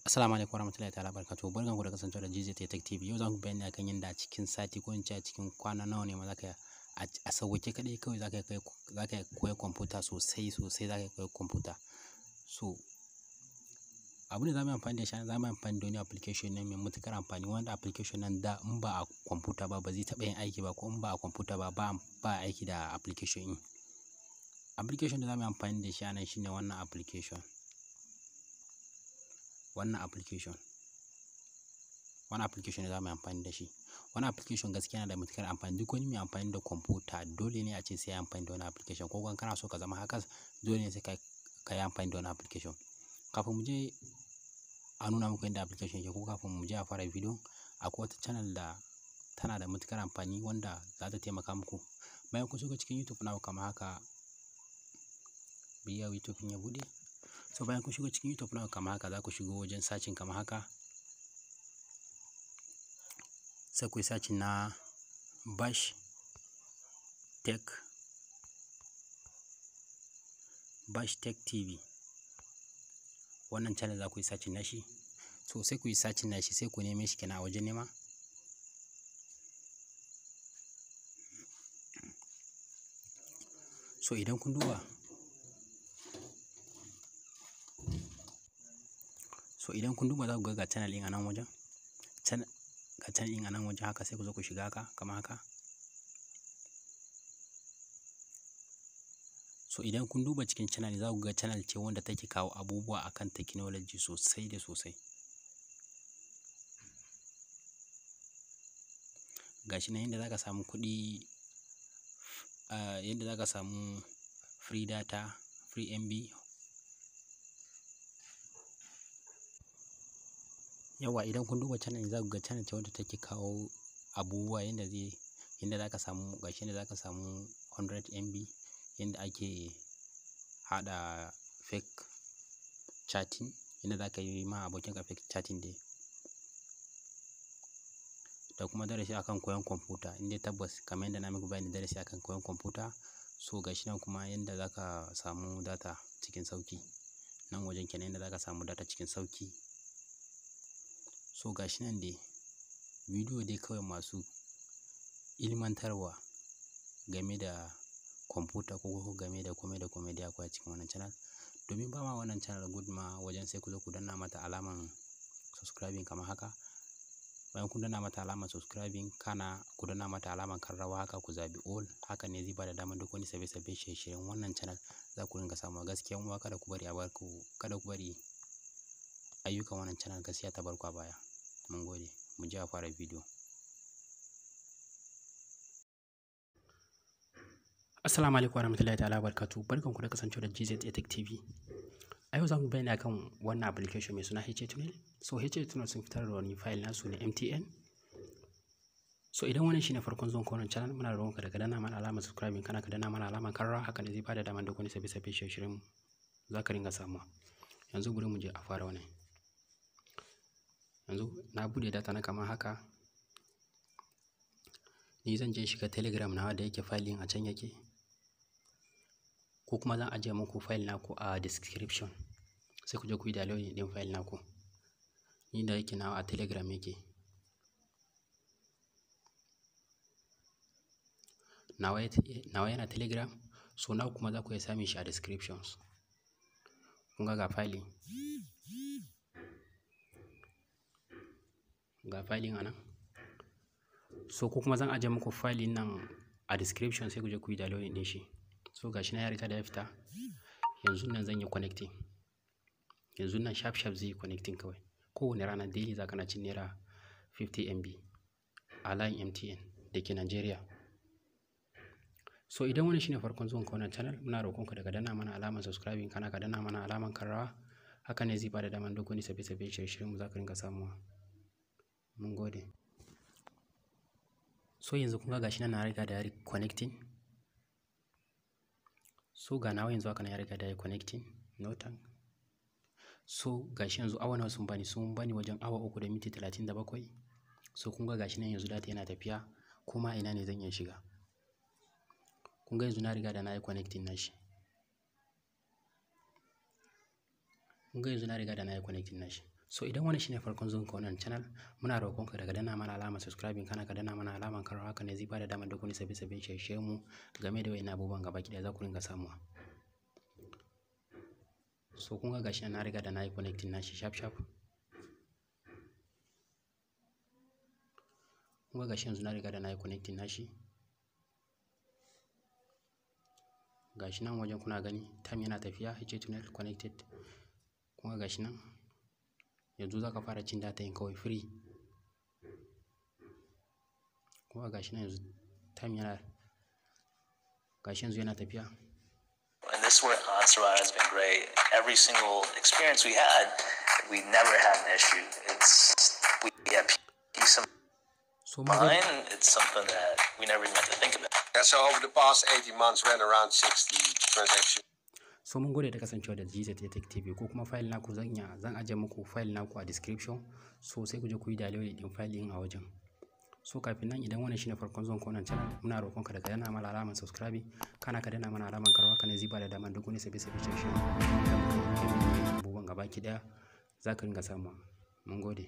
Assalamu alaikum warahmatullahi ta'ala barakatuhu. Barkanku da kasancewa da GZ Tech TV. Yau zan ku bayani akan yadda a cikin sati ko in ce a cikin kwana nawa ne ma zaka a sauwake kadai kawai zaka koyi kwamfuta sosai zaka koyi kwamfuta. So abin da zamu yi amfani da shi zamu yi amfani da wani application ne mai matukar amfani, wanda application nan da in ba a kwamfuta ba zai taɓa yin aiki ba, ko in ba a kwamfuta ba aiki da application ɗin. Application da zamu yi amfani da shi anan shine wannan application. Wannan application da za mu yi amfani da shi. Wannan application gaskiya yana da matuƙar amfani. Duk wani mai amfani da kwamfuta dole ne a ce sai ya amfani da wannan application, ko kuma kana so ka zama hackers dole ne sai ka yi amfani da wannan application. Kafin mu je a nuna muku yadda application yake, ko kafin mu je a fara bidiyon, akwai wata channel da tana da matuƙar amfani wanda za ta taimaka muku. Bayan kun shiga cikin YouTube naku kamar haka, biya YouTube ya buɗe. So bayan kun shigo cikin YouTube naku kamar haka, za ku shigo wajen searching kamar haka. Sai ku yi searching na Bash Tech TV. Wannan channel za ku yi searching na shi. So sai ku yi searching na shi, sai ku neme shi kenan a wajen nema. So idan kun duba, za ku ga channel ɗin a nan wajen. Ga channel ɗin a nan wajen haka, sai ku zo ku shiga haka kamar haka. So idan kun duba cikin channel, za ku ga channel ce wanda take kawo abubuwa akan technology sosai da sosai. Gashi nan yadda za ka samu kuɗi, yadda za ka samu free data, free MB. Yawa idan kun duba channel, za ku ga channel ce wanda take kawo abubuwa yadda za ka samu, gashi yadda za ka samu 100 MB, yadda ake haɗa fake chatting, yadda za ka yi ma abokinka fake chatting dai. Da kuma darasi akan koyon kwamfuta, inda tabbas kamar yadda na muku bayani darasi akan koyon kwamfuta. So gashi nan kuma yadda za ka samu data cikin sauki. Nan wajen kenan yadda za ka samu data cikin sauki. So gashi nan dai bidiyo dai kawai masu ilmantarwa game da kwamfuta, ko game da komai da akwai a cikin wannan channel. Domin ba ma wannan channel good ma wajen, sai ku zo ku danna mata alaman subscribing kamar haka. Bayan kun danna mata alamar subscribing, kana ku danna mata alamar karrawa haka, ku zabi all. Haka ne zai bada damar duk wani sabbin shirye-shiryen wannan channel za ku ringa samu. Gaskiya uwa kada ku bari ayyukan wannan channel gaskiya ta barku a baya. Mun gode. Mu je a fara bidiyo. Assalamu alaikum warahmatullahi ta'ala barakatuhu. Barkanku da kasancewa da GZ Tech TV. A yau za mu bayyana akan wannan application mai suna HA Tunnel. So HA Tunnel sun fitar da wani file nasu na MTN. So idan wannan shine farkon zuwan wannan channel, muna roƙonka da ka danna mana alamar subscribing, kana ka danna mana alamar karra. Haka ne zai bada damar duk wani sabbin shirye-shiryen za ka ringa samuwa. Yanzu bari mu je a fara wannan. Yanzu na bude data na kamar haka. Ni zan je shiga Telegram nawa da yake file ɗin a can yake, ko kuma zan ajiye muku file naku a description, sai ku je ku yi downloading ɗin file naku. Ni da yake nawa a Telegram yake. Nawa yana Telegram, so naku kuma za ku iya samun shi a descriptions. Kun ga file a nan. So ko kuma zan ajiye muku file nan a description, sai ku je ku yi downloading ɗin shi. So gashi na ya riga da ya fita. Yanzu nan zan yi connecting. Yanzu nan sharp zai yi connecting kawai. Kowane rana daily za ka na cin naira 50 MB a line MTN da ke Nigeria. So idan wannan shine farkon zuwan wannan channel, muna roƙonka da ka danna mana alamar subscribing, kana ka danna mana alamar karrawa. Haka ne zai bada damar duk wani sabbin shirye-shiryen mu za ka ringa samuwa. Mun gode. So yanzu kun ga gashi nan na riga da ya connecting. So ga nawa yanzu haka na ya riga da ya connecting. Notan. So gashi yanzu awa nawa sun bani wajen awa 3 da minti 37. So kun ga gashi nan yanzu data yana tafiya, kuma ina ne zan iya shiga. Kun ga yanzu na riga da na yi connecting na shi. So idan wannan shine farkon zuwan ka wannan channel, muna roƙon ka daga danna mana alamar subscribing kana ka danna mana alamar karawa, haka ne zai bada damar duk wani sabbin shirye mu game da wayannan abubuwan gaba ki da za ku ringa samuwa. So kun ga gashi na riga da na yi connecting nashi sharp. Kun ga gashi yanzu na riga da na yi connecting nashi. Gashi nan wajen kuna gani time yana tafiya, HA tunnel connected. Kun ga gashi nan yanzu za ka fara cin data yin kawai free. Kuma gashi nan yanzu time yana gashi yanzu yana tafiya. And this work has been great. Every single experience we had, we never had an issue. We have peace of mind. It's something that we never even had to think about. Yeah, so over the past 18 months, we had around 60 transactions. So mun gode da kasancewa da HA Tech TV, ko kuma file naku zan aje muku file naku a description, so sai ku je ku yi download din file din a wajen. So kafin nan idan wannan shine farkon zuwan ku wannan channel, muna roƙon ka daga danna mana alamar subscribe kana ka danna mana alamar karawa, kana zai bada damar duk wani sabbin shirye abubuwan gaba ki daya za ka ringa samu. Mun gode.